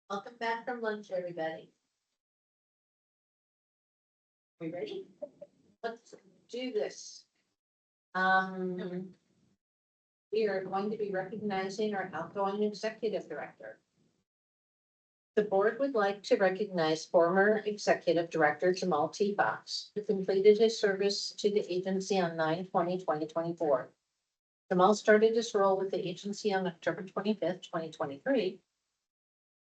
Welcome back from lunch, everybody. We ready? Let's do this. We are going to be recognizing our outgoing executive director. The board would like to recognize former executive director Jamal T. Fox, who completed his service to the agency on 9/20/2024. Jamal started his role with the agency on October 25th, 2023.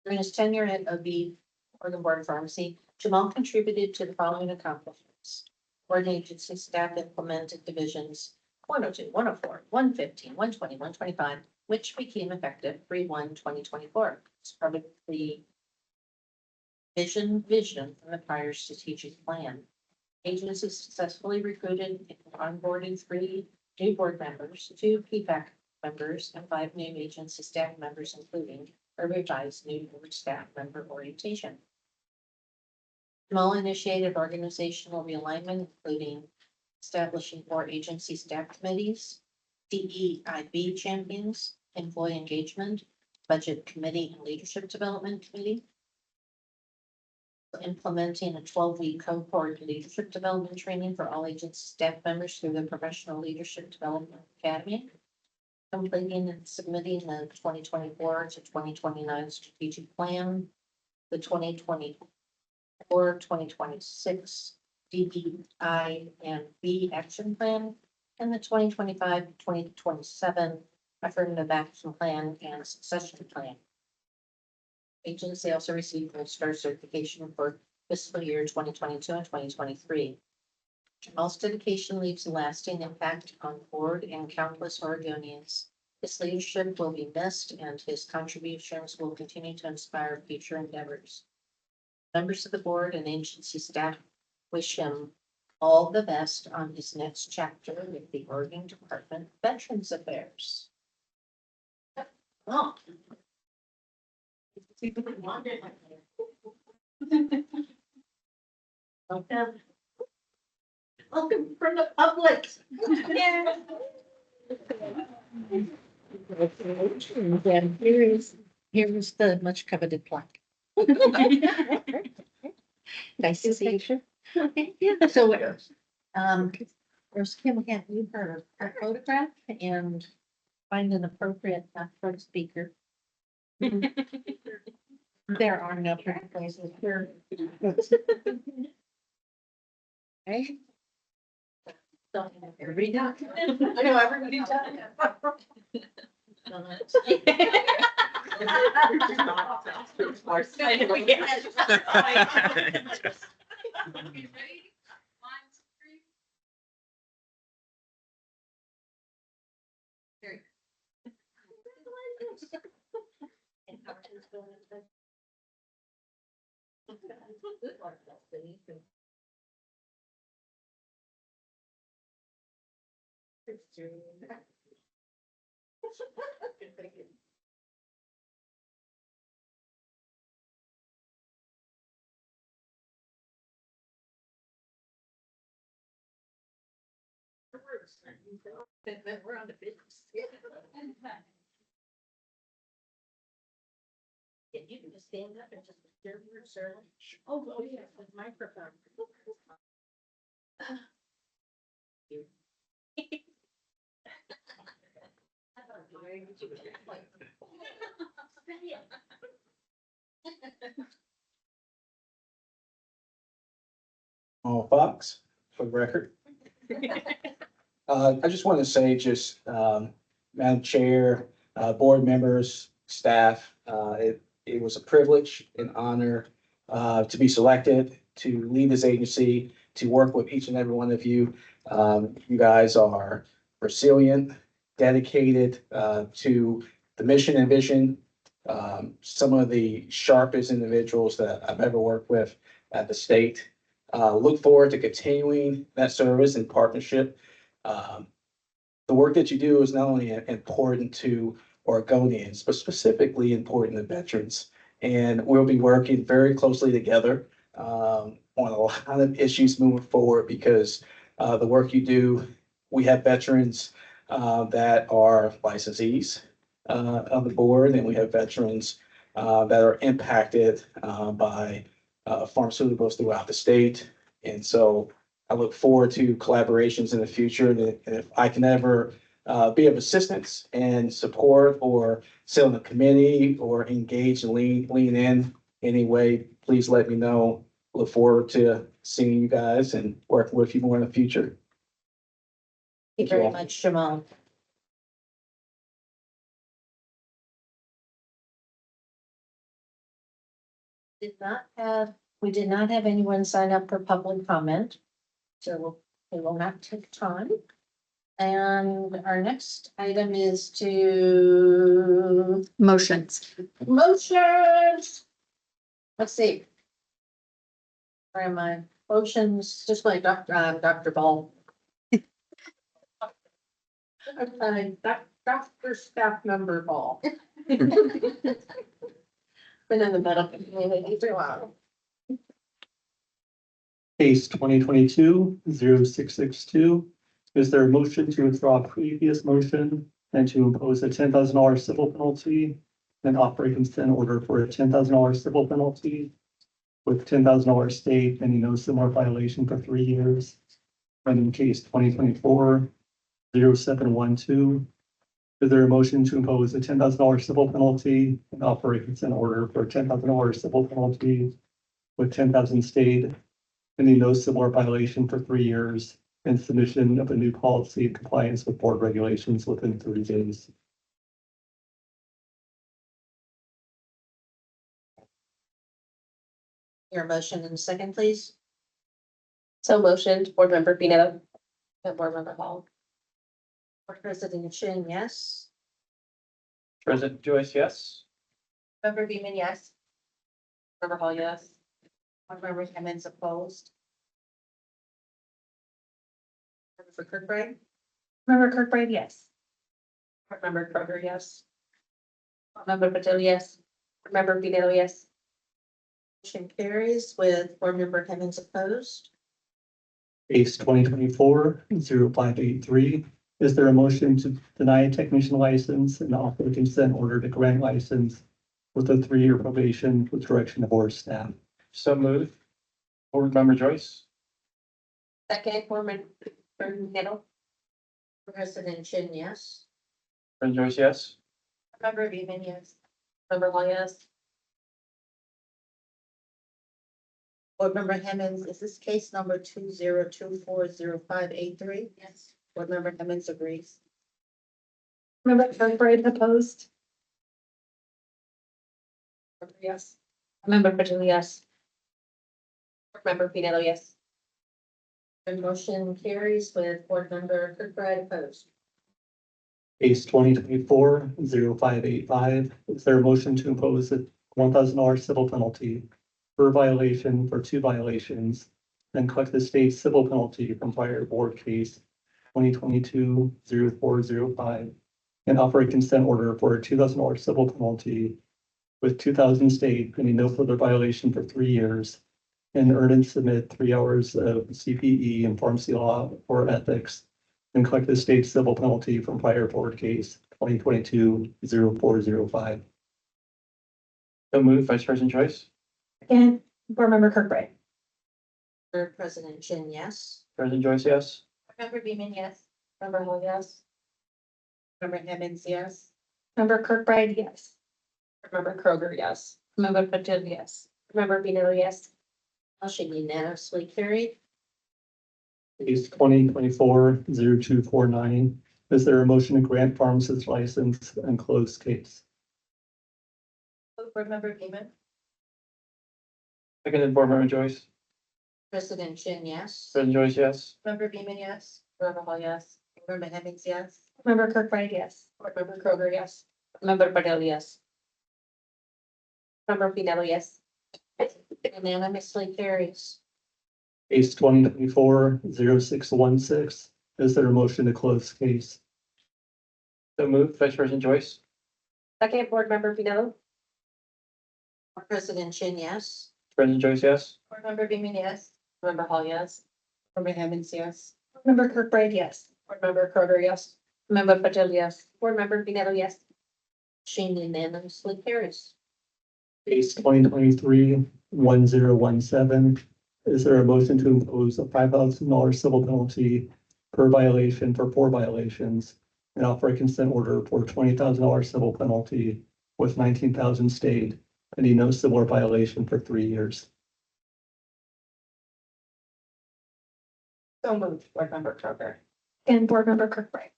During his tenure at OB, Oregon Board of Pharmacy, Jamal contributed to the following accomplishments. Board agency staff implemented divisions 102, 104, 115, 120, 125, which became effective 3/1/2024. It's part of the vision from the prior strategic plan. Agency successfully recruited and onboarded 3 new board members, 2 PFAC members, and 5 new agency staff members, including a revised new board staff member orientation. Jamal initiated organizational realignment, including establishing 4 agency staff committees, DEIB champions, employee engagement, budget committee, and leadership development committee. Implementing a 12-week cohort leadership development training for all agency staff members through the Professional Leadership Development Academy. Completing and submitting the 2024 to 2029 strategic plan, the 2024-2026 DEI and B action plan, and the 2025-2027 affirmative action plan and succession plan. Agency also received gold star certification for fiscal year 2022 and 2023. Jamal's dedication leaves a lasting impact on the board and countless Oregonians. His leadership will be missed, and his contributions will continue to inspire future endeavors. Members of the board and agency staff wish him all the best on his next chapter with the Oregon Department of Veterans Affairs. Oh. Welcome. Welcome from the public. Yeah. And here is the much coveted plaque. Nice to see you. Yeah, so, there's Kim, can't leave her photograph and find an appropriate for speaker. There are no pretty places here. Okay. Everybody done. I know everybody does. We're on the business. Yeah, you can just stand up and just observe your service. Oh, yeah, with microphone. Oh, Fox, for the record. I just want to say, Madam Chair, board members, staff, it was a privilege and honor to be selected to lead this agency, to work with each and every one of you. You guys are resilient, dedicated to the mission and vision. Some of the sharpest individuals that I've ever worked with at the state. Look forward to continuing that service and partnership. The work that you do is not only important to Oregonians, but specifically important to veterans. And we'll be working very closely together on a lot of issues moving forward, because the work you do, we have veterans that are licensees on the board, and we have veterans that are impacted by pharmaceuticals throughout the state. And so I look forward to collaborations in the future. And if I can ever be of assistance and support or sit on the committee or engage and lean in any way, please let me know. Look forward to seeing you guys and working with you more in the future. Thank you very much, Jamal. We did not have anyone sign up for public comment. So we will not take time. And our next item is to Motions. motions. Let's see. Where am I? Motions, just like Dr. Ball. Dr. Staff Member Ball. Been in the medical community for a while. Case 2022-0662. Is there a motion to withdraw a previous motion and to impose a $10,000 civil penalty and offer a consent order for a $10,000 civil penalty with $10,000 state and no similar violation for 3 years? And in case 2024-0712. Is there a motion to impose a $10,000 civil penalty and offer a consent order for a $10,000 civil penalty with 10,000 state and no similar violation for 3 years and submission of a new policy in compliance with board regulations within 30 days? Your motion in a second, please. So motioned, Board Member Pinero. And Board Member Hall. Board President Chin, yes. President Joyce, yes. Member Beeman, yes. Member Hall, yes. Board Member Hemmons opposed. Member Kirkbride. Member Kirkbride, yes. Board Member Kroger, yes. Board Member Patel, yes. Board Member Pinero, yes. Motion carries with Board Member Hemmons opposed. Case 2024-0583. Is there a motion to deny a technician license and offer a consent order to grant license with a 3-year probation with direction of board staff? So moved. Board Member Joyce. Second, Board Member Pinero. Board President Chin, yes. President Joyce, yes. Member Beeman, yes. Member Hall, yes. Board Member Hemmons, is this case number 20240583? Yes. Board Member Hemmons agrees. Member Kirkbride opposed. Yes. Member Patel, yes. Board Member Pinero, yes. The motion carries with Board Member Kirkbride opposed. Case 2024-0585. Is there a motion to impose a $1,000 civil penalty per violation for 2 violations and collect the state's civil penalty from prior board case 2022-0405 and offer a consent order for a $2,000 civil penalty with 2,000 state and no further violation for 3 years, and earn and submit 3 hours of CPE in pharmacy law or ethics and collect the state civil penalty from prior board case 2022-0405. So moved, Vice President Joyce. And Board Member Kirkbride. Board President Chin, yes. President Joyce, yes. Member Beeman, yes. Member Hall, yes. Member Hemmons, yes. Member Kirkbride, yes. Member Kroger, yes. Member Patel, yes. Member Pinero, yes. Motion unanimously carried. Case 2024-0249. Is there a motion to grant pharmacist license and close case? Board Member Beeman. Seconded, Board Member Joyce. President Chin, yes. President Joyce, yes. Member Beeman, yes. Member Hall, yes. Member Hemmons, yes. Member Kirkbride, yes. Board Member Kroger, yes. Member Patel, yes. Member Pinero, yes. Unanimously carries. Case 2024-0616. Is there a motion to close case? So moved, Vice President Joyce. Second, Board Member Pinero. Board President Chin, yes. President Joyce, yes. Board Member Beeman, yes. Member Hall, yes. Member Hemmons, yes. Member Kirkbride, yes. Board Member Kroger, yes. Member Patel, yes. Board Member Pinero, yes. Motion unanimously carries. Case 2023-1017. Is there a motion to impose a $5,000 civil penalty per violation for 4 violations and offer a consent order for $20,000 civil penalty with 19,000 stayed, pending no similar violation for 3 years? So moved, Board Member Kroger. And Board Member Kirkbride.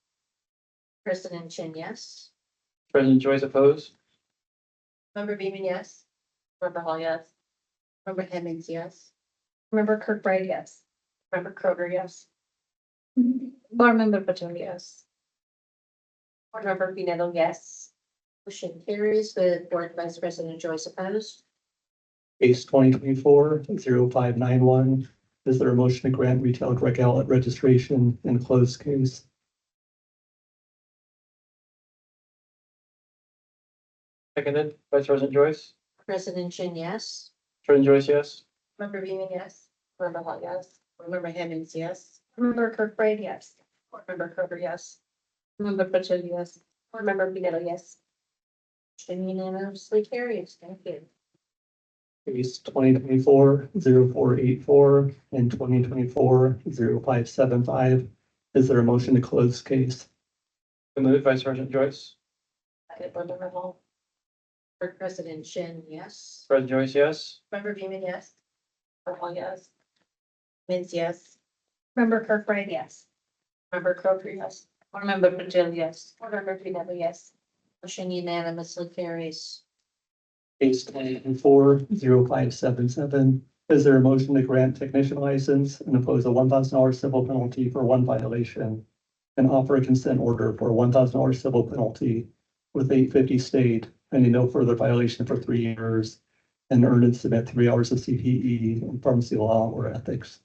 President Chin, yes. President Joyce opposed. Member Beaman, yes. Member Hall, yes. Member Hemmings, yes. Member Kirkbride, yes. Member Kroger, yes. Board Member Patel, yes. Board Member Pinero, yes. Motion carries with Board Vice President Joyce opposed. Case 2024-0591. Is there a motion to grant retail direct outlet registration in closed case? Seconded, Vice President Joyce. President Chin, yes. President Joyce, yes. Member Beaman, yes. Member Hall, yes. Member Hemmings, yes. Member Kirkbride, yes. Board Member Kroger, yes. Member Patel, yes. Board Member Pinero, yes. Motion unanimously carries. Thank you. Case 2024-0484 and 2024-0575. Is there a motion to close case? So moved, Vice President Joyce. Second, Board Member Hall. Board President Chin, yes. President Joyce, yes. Member Beaman, yes. Member Hall, yes. Hemmings, yes. Member Kirkbride, yes. Member Kroger, yes. Board Member Patel, yes. Board Member Pinero, yes. Motion unanimously carries. Case 2024-0577. Is there a motion to grant technician license and impose a $1,000 civil penalty for 1 violation and offer a consent order for a $1,000 civil penalty with $850 stayed, pending no further violation for 3 years, and earn and submit 3 hours of CPE in pharmacy law or ethics?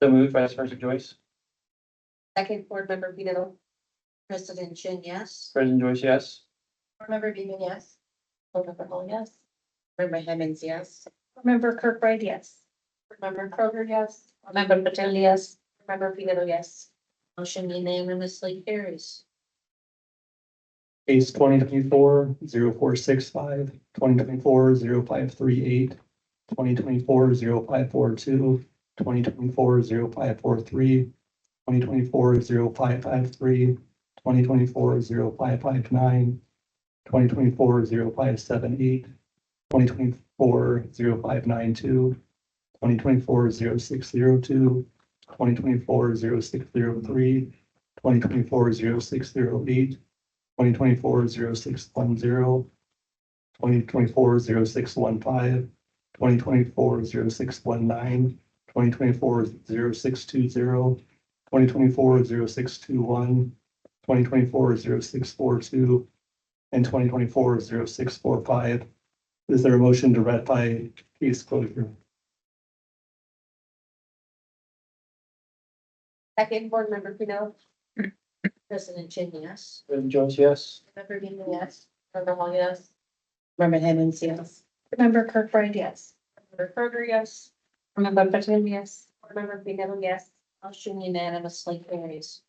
So moved, Vice President Joyce. Second, Board Member Pinero. President Chin, yes. President Joyce, yes. Board Member Beaman, yes. Board Member Hall, yes. Member Hemmings, yes. Board Member Kirkbride, yes. Board Member Kroger, yes. Board Member Patel, yes. Board Member Pinero, yes. Motion unanimously carries. Case 2024-0465, 2024-0538, 2024-0542, 2024-0543, 2024-0553, 2024-0559, 2024-0578, 2024-0592, 2024-0602, 2024-0603, 2024-0608, 2024-0610, 2024-0615, 2024-0619, 2024-0620, 2024-0621, 2024-0642, and 2024-0645. Is there a motion to ratify case closure? Second, Board Member Pinero. President Chin, yes. President Joyce, yes. Member Beaman, yes. Member Hall, yes. Member Hemmings, yes. Member Kirkbride, yes. Member Kroger, yes. Member Patel, yes. Board Member Pinero, yes. Motion unanimously carries.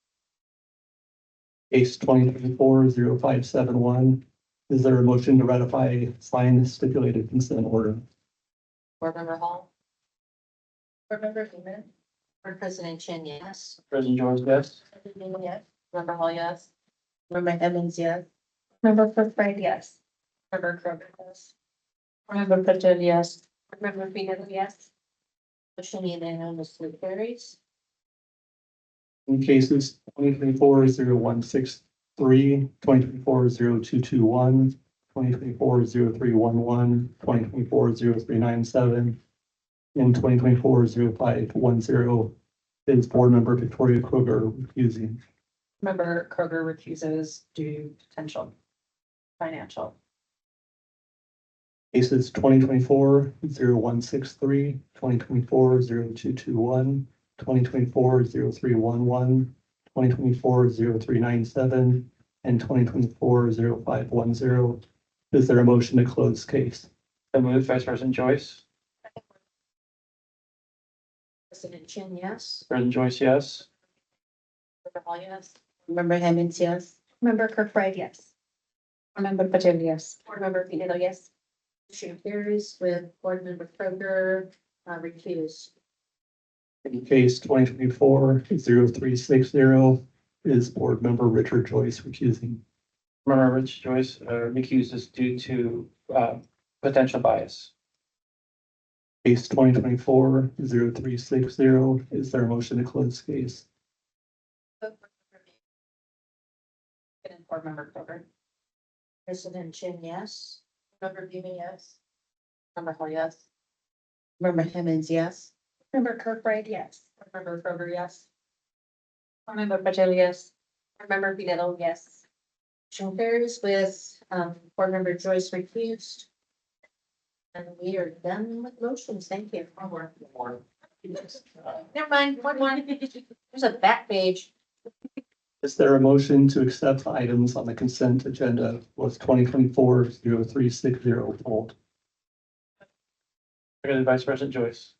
Case 2024-0571. Is there a motion to ratify signed stipulated consent order? Board Member Hall. Board Member Beaman. Board President Chin, yes. President Joyce, yes. Member Beaman, yes. Member Hall, yes. Member Hemmings, yes. Member Kirkbride, yes. Member Kroger, yes. Member Patel, yes. Member Pinero, yes. Motion unanimously carries. In cases 2024-0163, 2024-0221, 2024-0311, 2024-0397, and 2024-0510, is Board Member Victoria Kroger recusing? Member Kroger refuses due to potential financial. Cases 2024-0163, 2024-0221, 2024-0311, 2024-0397, and 2024-0510. Is there a motion to close case? So moved, Vice President Joyce. President Chin, yes. President Joyce, yes. Member Hall, yes. Member Hemmings, yes. Member Kirkbride, yes. Board Member Patel, yes. Board Member Pinello, yes. Motion carries with Board Member Kroger, recused. In case 2024-0360 is Board Member Richard Joyce recusing. Member Rich Joyce, recuses due to, potential bias. Case 2024-0360 is there a motion to close case? Board Member Kroger. President Chin, yes. Member Beaman, yes. Member Hall, yes. Member Hemmons, yes. Member Kirkbride, yes. Board Member Kroger, yes. Board Member Patel, yes. Board Member Pinello, yes. Motion carries with, Board Member Joyce recused. And we are done with motions. Thank you. Never mind, one more. There's a back page. Is there a motion to accept the items on the consent agenda with 2024-0360 pulled? Seconded Vice President Joyce.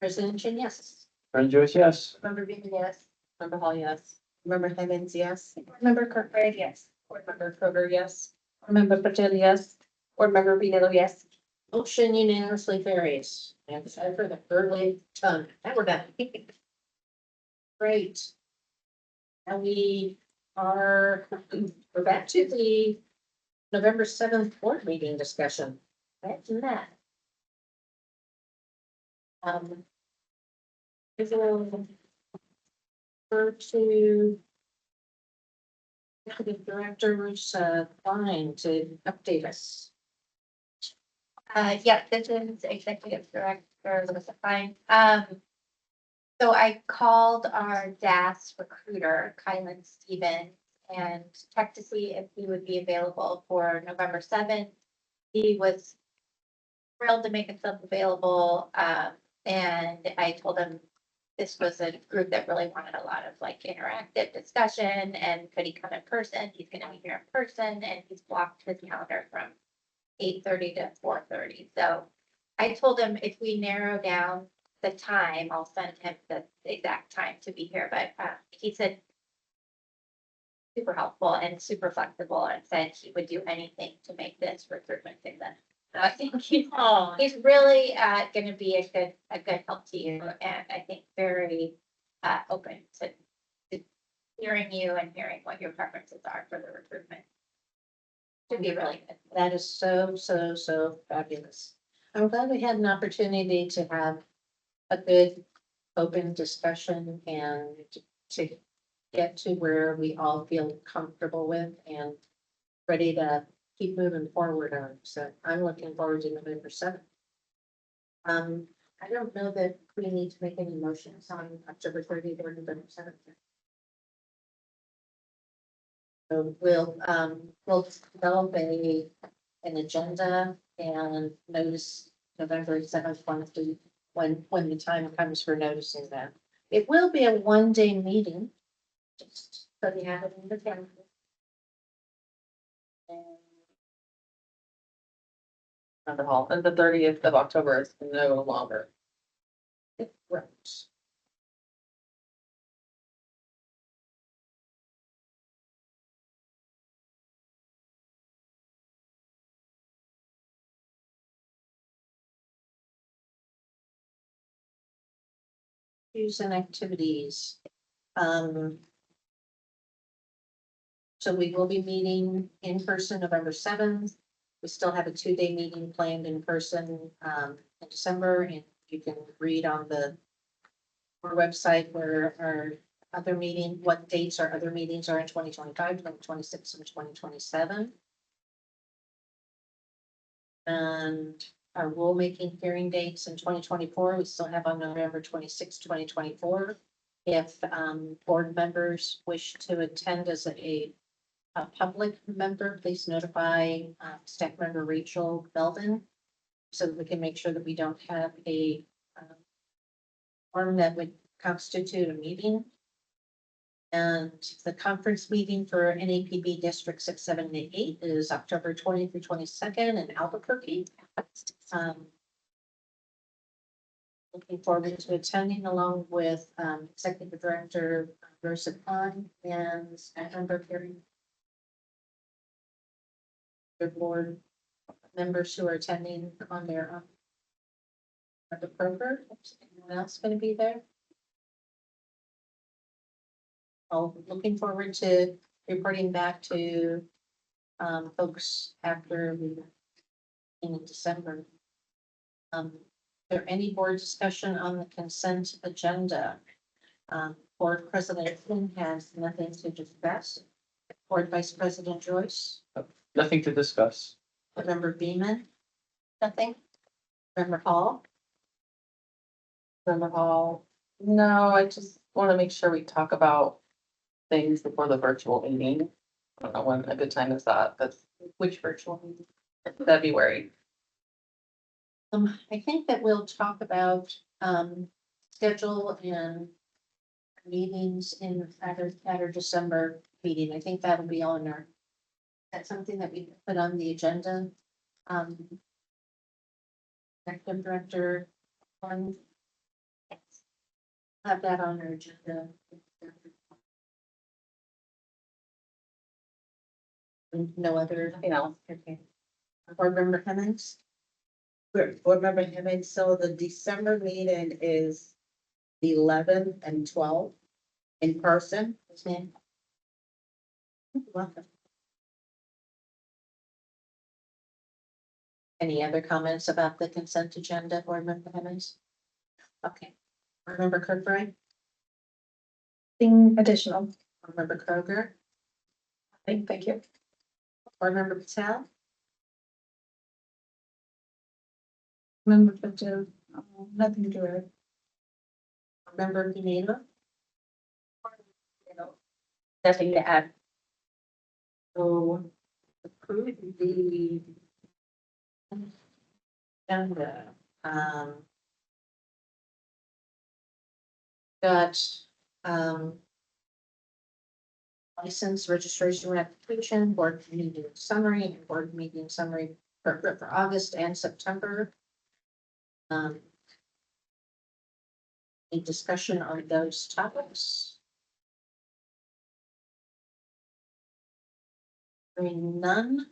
President Chin, yes. President Joyce, yes. Member Beaman, yes. Member Hall, yes. Member Hemmons, yes. Board Member Kirkbride, yes. Board Member Kroger, yes. Board Member Patel, yes. Board Member Pinello, yes. Motion unanimously carries. And sorry for the early tongue. Now we're done. Great. Now we're back to the November 7th board meeting discussion. Imagine that. Is it refer to Executive Director's line to update us? Yeah, this is Executive Director Melissa Fine. So I called our DAS recruiter, Kylan Stevens, and checked to see if he would be available for November 7th. He was thrilled to make himself available, and I told him this was a group that really wanted a lot of like interactive discussion, and could he come in person? He's gonna be here in person, and he's blocked his calendar from 8:30 to 4:30. So I told him if we narrow down the time, I'll send him the exact time to be here, but he said super helpful and super flexible, and said he would do anything to make this recruitment success. So I think he's really gonna be a good help to you, and I think very open to hearing you and hearing what your preferences are for the recruitment. Should be really good. That is so, so, so fabulous. I'm glad we had an opportunity to have a good, open discussion and to get to where we all feel comfortable with and ready to keep moving forward on. So I'm looking forward to November 7th. I don't know that we need to make any motions on October 30th or November 7th. So we'll develop an agenda and notice November 7th, when the time comes for noticing that. It will be a one-day meeting. Just so you have it in the calendar. Member Hall, and the 30th of October is no longer. Right. Issues and activities. So we will be meeting in person November 7th. We still have a 2-day meeting planned in person in December, and you can read on our website where our other meeting, what dates our other meetings are in 2025, 2026, and 2027. And our rulemaking hearing dates in 2024, we still have on November 26, 2024. If board members wish to attend as a public member, please notify staff member Rachel Belvin so that we can make sure that we don't have a form that would constitute a meeting. And the conference meeting for NAPB District 6, 7, and 8 is October 20th through 22nd in Albuquerque. Looking forward to attending along with Executive Director Rosa Khan and staff member Carrie. Your board members who are attending on their own. Are the program, anyone else gonna be there? Looking forward to reporting back to folks after we in December. Is there any board discussion on the consent agenda? Board President Flynn has nothing to discuss. Board Vice President Joyce, Nothing to discuss. Member Beaman, nothing. Member Hall, Member Hall. No, I just want to make sure we talk about things before the virtual meeting. I don't know when a good time is that's which virtual meeting? February. I think that we'll talk about schedule and meetings at our December meeting. I think that'll be on our. That's something that we put on the agenda. Executive Director on. Have that on our agenda. No other. You know, Okay. Board Member Hemmings. Board Member Hammond, so the December meeting is 11 and 12 in person. Yes, ma'am. Welcome. Any other comments about the consent agenda, Board Member Hemmings? Okay. Board Member Kirkbride, thing additional. Board Member Kroger, Thank you. Board Member Patel, Member Patel, nothing to add. Board Member Pineda, Nothing to add. so approve the agenda. Got, license registration application, board meeting summary, and board meeting summary for August and September. Any discussion on those topics? Hearing none,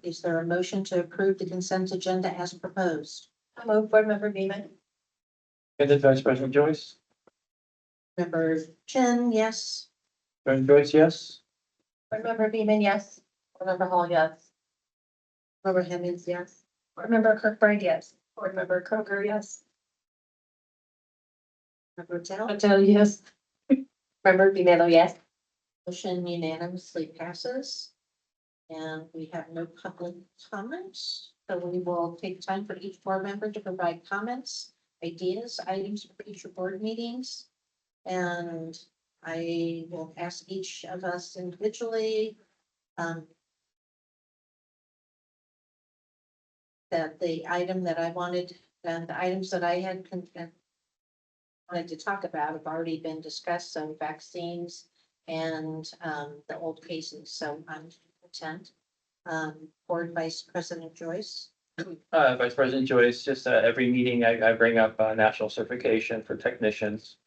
is there a motion to approve the consent agenda as proposed? I move Board Member Beaman. And Vice President Joyce? Member Chen, yes. President Joyce, yes? Board Member Beaman, yes. Board Member Hall, yes. Member Hemmings, yes. Board Member Kirkbride, yes. Board Member Kroger, yes. Member Patel, Patel, yes. Member Pinelo, yes. motion unanimously passes. And we have no public comments, so we will take time for each board member to provide comments, ideas, items for future board meetings. And I will ask each of us individually, that the item that I wanted, and the items that I had wanted to talk about have already been discussed, so vaccines and the old cases, so I'm content. Board Vice President Joyce. Vice President Joyce, just every meeting I bring up national certification for technicians.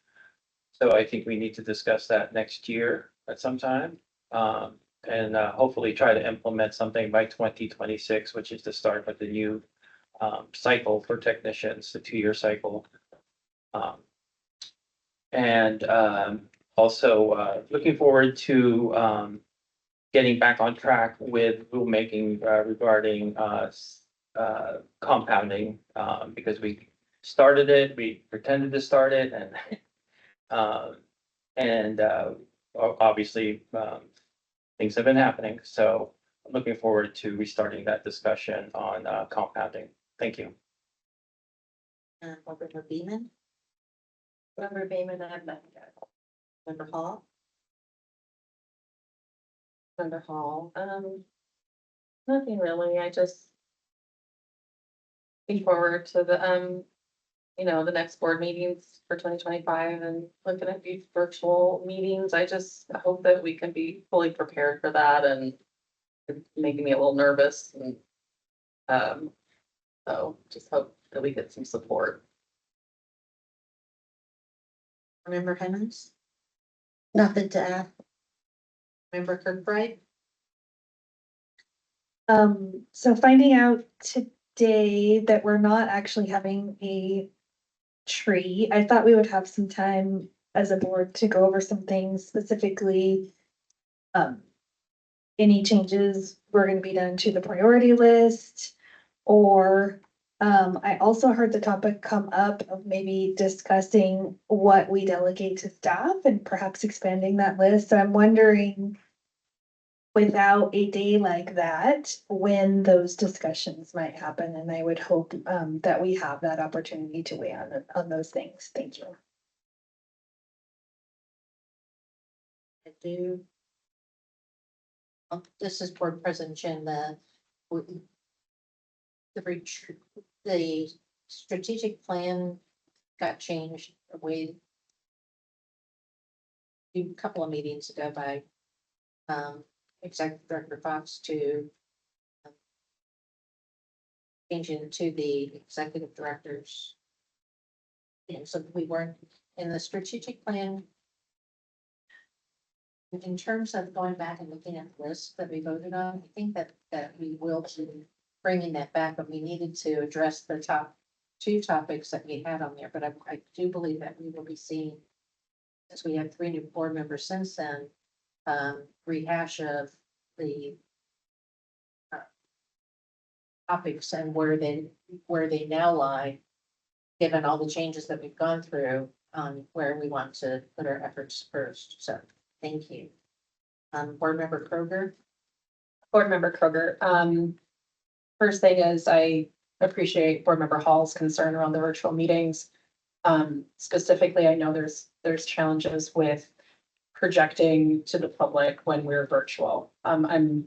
So I think we need to discuss that next year at some time. And hopefully try to implement something by 2026, which is the start of the new cycle for technicians, the 2-year cycle. And also looking forward to getting back on track with rulemaking regarding compounding, because we started it, we pretended to start it, and obviously things have been happening. So I'm looking forward to restarting that discussion on compounding. Thank you. Board Member Beaman, Member Beaman, I have nothing to add. Member Hall, Member Hall, nothing really, I just looking forward to the, the next board meetings for 2025 and looking at these virtual meetings. I just hope that we can be fully prepared for that, and it's making me a little nervous. And so just hope that we get some support. Member Hemmings, Nothing to add. Member Kirkbride, So finding out today that we're not actually having a tree, I thought we would have some time as a board to go over some things, specifically any changes were gonna be done to the priority list, or I also heard the topic come up of maybe discussing what we delegate to staff and perhaps expanding that list. So I'm wondering, without a day like that, when those discussions might happen, and I would hope that we have that opportunity to weigh on those things. Thank you. I do. This is Board President Chen, the strategic plan got changed away a couple of meetings ago by Executive Director Fox to change it to the executive directors. And so we weren't in the strategic plan. In terms of going back and looking at the list that we voted on, I think that we will be bringing that back, but we needed to address the top two topics that we had on there. But I do believe that we will be seeing, since we have 3 new board members since then, rehash of the topics and where they now lie, given all the changes that we've gone through, where we want to put our efforts first. So thank you. Board Member Kroger. Board Member Kroger, first thing is I appreciate Board Member Hall's concern around the virtual meetings. Specifically, I know there's challenges with projecting to the public when we're virtual. I'm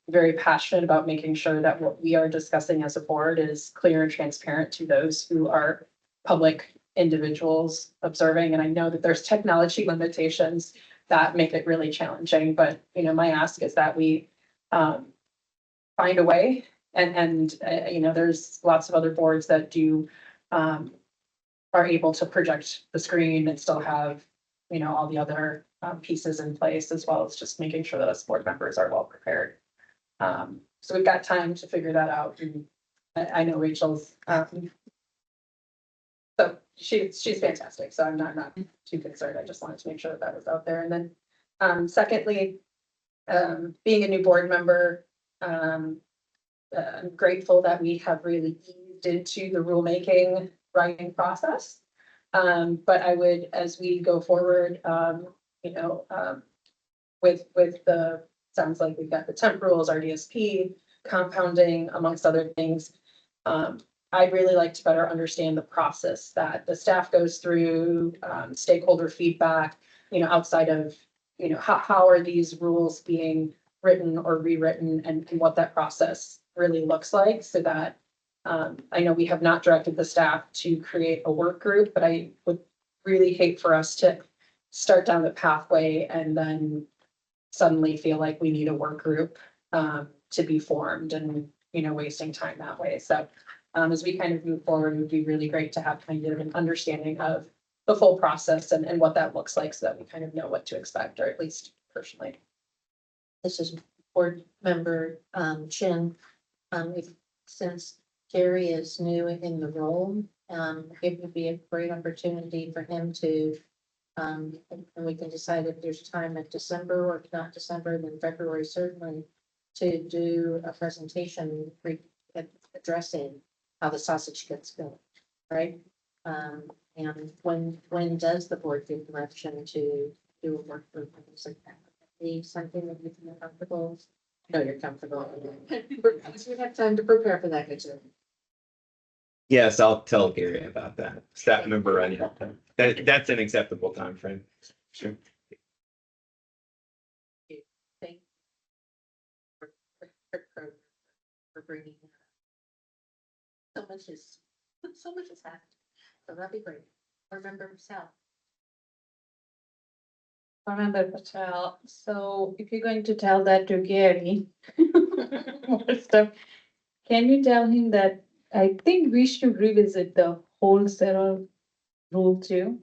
very passionate about making sure that what we are discussing as a board is clear and transparent to those who are public individuals observing. And I know that there's technology limitations that make it really challenging, but my ask is that we find a way, and there's lots of other boards that do are able to project the screen and still have all the other pieces in place, as well as just making sure that us board members are well prepared. So we've got time to figure that out. And I know Rachel's, so she's fantastic. So I'm not too concerned. I just wanted to make sure that was out there. And then, secondly, being a new board member, I'm grateful that we have really eased into the rulemaking writing process. But I would, as we go forward, with the, sounds like we've got the temp rules, RDSP, compounding, amongst other things. I'd really like to better understand the process that the staff goes through, stakeholder feedback, outside of, how are these rules being written or rewritten, and what that process really looks like, so that I know we have not directed the staff to create a work group, but I would really hate for us to start down the pathway and then suddenly feel like we need a work group to be formed, and wasting time that way. So as we kind of move forward, it would be really great to have kind of an understanding of the full process and what that looks like, so that we kind of know what to expect, or at least personally. This is Board Member Chin. Since Gary is new in the role, it would be a great opportunity for him to, and we can decide if there's time in December, or if not December, then February certainly, to do a presentation addressing how the sausage gets built, right? And when does the board give direction to do a work group and things like that? Be something that you feel comfortable? No, you're comfortable. We have time to prepare for that. Yes, I'll tell Gary about that. Staff member, that's an acceptable time frame. Sure. Thank you for bringing that up. So much has happened. So that'd be great. Remember Sal. Member Patel, so if you're going to tell that to Gary, first up, can you tell him that I think we should revisit the wholesale rule too?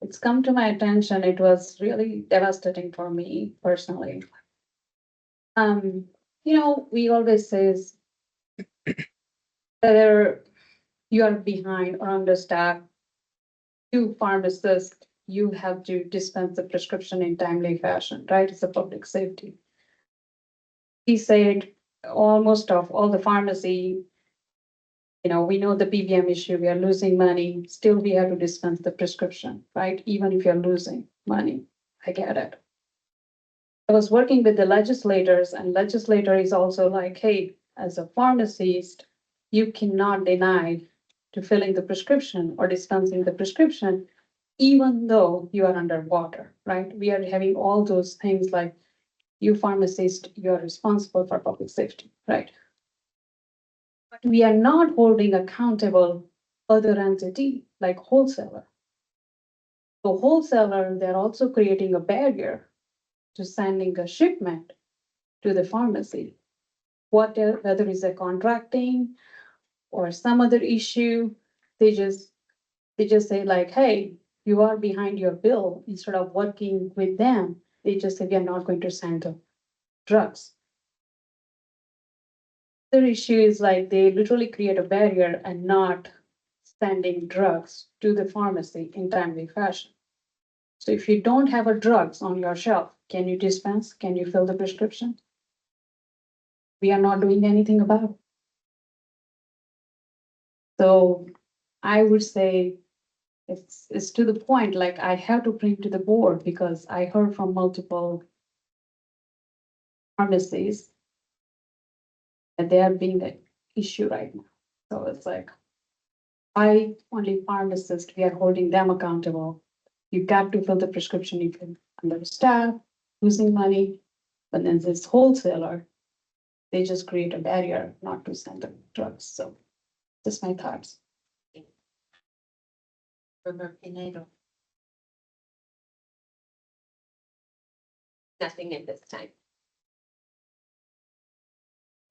It's come to my attention. It was really devastating for me personally. we always says whether you are behind or understaffed, to pharmacists, you have to dispense the prescription in timely fashion, right? It's a public safety. He said almost of all the pharmacy, we know the PBM issue, we are losing money, still we have to dispense the prescription, right? Even if you're losing money, I get it. I was working with the legislators, and legislator is also like, hey, as a pharmacist, you cannot deny to filling the prescription or dispensing the prescription, even though you are underwater, right? We are having all those things like you pharmacist, you are responsible for public safety, right? But we are not holding accountable other entity like wholesaler. So wholesaler, they're also creating a barrier to sending a shipment to the pharmacy. Whether it's a contracting or some other issue, they just say like, hey, you are behind your bill. Instead of working with them, they just say, we are not going to send the drugs. The issue is like they literally create a barrier and not sending drugs to the pharmacy in timely fashion. So if you don't have a drugs on your shelf, can you dispense? Can you fill the prescription? We are not doing anything about it. So I would say it's to the point, like I have to bring to the board because I heard from multiple pharmacies that they are being an issue right now. So it's like, I only pharmacists, we are holding them accountable. You got to fill the prescription, you can understaff, losing money, but then this wholesaler, they just create a barrier not to send the drugs. So just my thoughts. Member Pineda. Nothing at this time.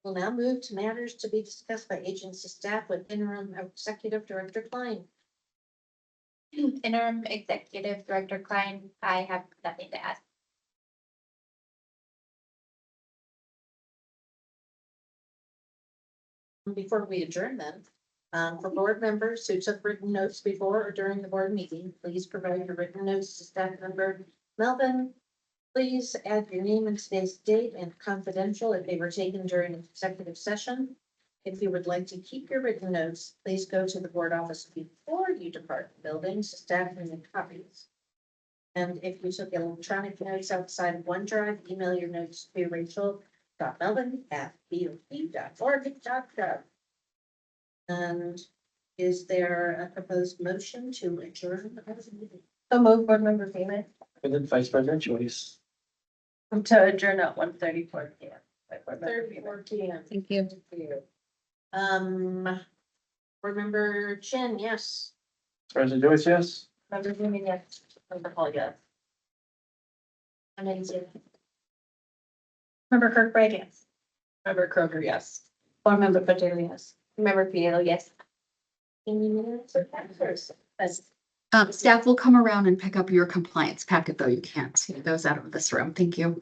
We'll now move to matters to be discussed by agency staff with interim executive director Klein. Interim Executive Director Klein, I have nothing to add. Before we adjourn then, for board members who took written notes before or during the board meeting, please provide your written notes to staff member Melvin. Please add your name and today's date and confidential if they were taken during an executive session. If you would like to keep your written notes, please go to the board office before you depart the building so staff can make copies. And if you took electronic notes outside of OneDrive, email your notes to rachel.melvin@bop.org.gov. And is there a proposed motion to adjourn? So move board member Freeman And then Vice President Joyce. to adjourn at 1:34 p.m. p.m. Thank you. Board member Chin, yes. President Joyce, yes. Member Freeman, yes. Member Hall, yes. And then zero. Member Kirkbride, yes. Member Kroger, yes. Board member Patel, yes. Member Pinero, yes. Any minutes or answers? Staff will come around and pick up your compliance packet, though you can't see those out of this room. Thank you.